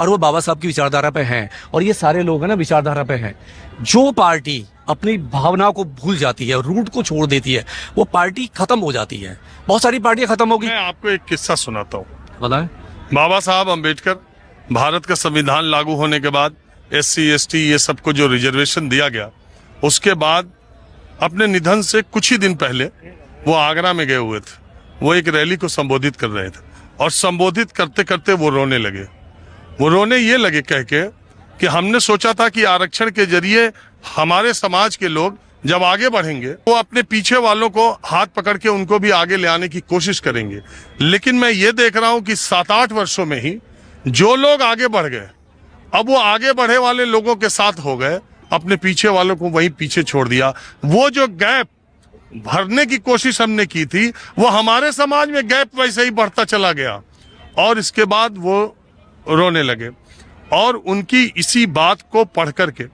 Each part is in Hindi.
और वो बाबा साहब की विचारधारा पे हैं, और ये सारे लोग हैं ना विचारधारा पे हैं। जो पार्टी अपनी भावना को भूल जाती है, रूट को छोड़ देती है, वो पार्टी खत्म हो जाती है। बहुत सारी पार्टियां खत्म होगी। मैं आपको एक किस्सा सुनाता हूँ। बताएं। बाबा साहब अम्बेडकर, भारत का संविधान लागू होने के बाद SC ST ये सबको जो रिजर्वेशन दिया गया, उसके बाद अपने निधन से कुछ ही दिन पहले वो आगरा में गए हुए थे। वो एक रैली को संबोधित कर रहे थे और संबोधित करते करते वो रोने लगे। वो रोने ये लगे कह के कि हमने सोचा था कि आरक्षण के जरिए हमारे समाज के लोग जब आगे बढ़ेंगे वो अपने पीछे वालों को हाथ पकड़ के उनको भी आगे ले आने की कोशिश करेंगे, लेकिन मैं ये देख रहा हूं कि 7-8 वर्षों में ही जो लोग आगे बढ़ गए, अब वो आगे बढ़े वाले लोगों के साथ हो गए, अपने पीछे वालों को वहीं पीछे छोड़ दिया। वो जो गैप भरने की कोशिश हमने की थी, वो हमारे समाज में गैप वैसे ही बढ़ता चला गया। और इसके बाद वो रोने लगे और उनकी इसी बात को पढ़ करके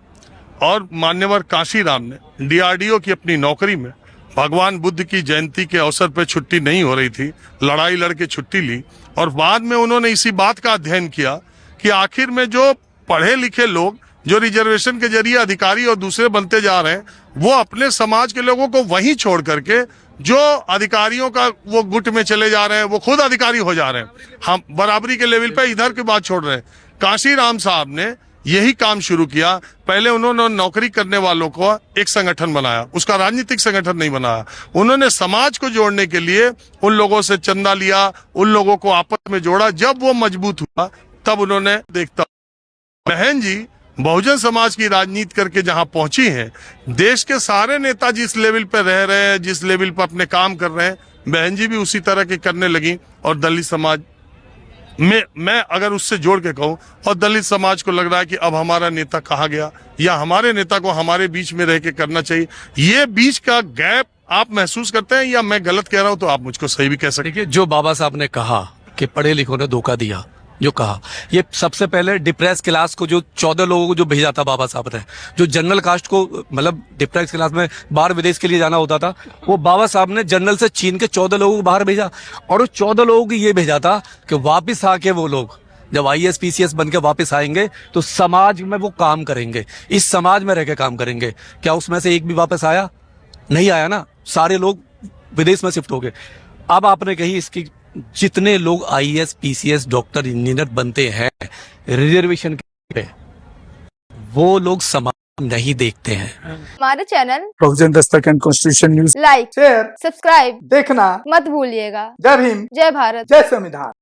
और मान्यवर काशीराम ने DRDO की अपनी नौकरी में भगवान बुद्ध की जयंती के अवसर पर छुट्टी नहीं हो रही थी, लड़ाई लड़के छुट्टी ली और बाद में उन्होंने इसी बात का अध्ययन किया कि आखिर में जो पढ़े लिखे लोग जो रिजर्वेशन के जरिए अधिकारी और दूसरे बनते जा रहे हैं, वो अपने समाज के लोगों को वहीं छोड़ करके जो अधिकारियों का वो गुट में चले जा रहे हैं, वो खुद अधिकारी हो जा रहे हैं। हम बराबरी के लेवल पे इधर की बात छोड़ रहे हैं। काशीराम साहब ने यही काम शुरू किया। पहले उन्होंने नौकरी करने वालों को एक संगठन बनाया, उसका राजनीतिक संगठन नहीं बनाया। उन्होंने समाज को जोड़ने के लिए उन लोगों से चंदा लिया, उन लोगों को आपस में जोड़ा। जब वो मजबूत हुआ तब उन्होंने देखता बहन जी बहुजन समाज की राजनीति करके जहां पहुंची हैं, देश के सारे नेता जिस लेवल पे रह रहे हैं, जिस लेवल पे अपने काम कर रहे हैं, बहन जी भी उसी तरह के करने लगी। और दलित समाज में मैं अगर उससे जोड़ के कहूं, और दलित समाज को लग रहा है कि अब हमारा नेता कहाँ गया, या हमारे नेता को हमारे बीच में रह के करना चाहिए। ये बीच का गैप आप महसूस करते हैं या मैं गलत कह रहा हूं तो आप मुझको सही भी कह सकते हैं। देखिए, जो बाबा साहब ने कहा कि पढ़े लिखों ने धोखा दिया, जो कहा, ये सबसे पहले डिप्रेस क्लास को जो 14 लोगों को जो भेजा था बाबा साहब ने, जो जनरल कास्ट को मतलब डिप्रेस क्लास में बाहर विदेश के लिए जाना होता था, वो बाबा साहब ने जनरल से छीन के 14 लोगों को बाहर भेजा। और उस 14 लोगों को ये भेजा था कि वापिस आके वो लोग जब IAS PCS बन के वापिस आएंगे तो समाज में वो काम करेंगे, इस समाज में रह के काम करेंगे। क्या उसमें से एक भी वापस आया? नहीं आया ना, सारे लोग विदेश में शिफ्ट हो गए। अब आपने कही इसकी जितने लोग IAS PCS डॉक्टर इंजीनियर बनते हैं रिजर्वेशन पे, वो लोग समाज नहीं देखते हैं। हमारे channel provision Dastak and constitution news like, share, subscribe देखना मत भूलिएगा। जय भीम, जय भारत, जय संविधान।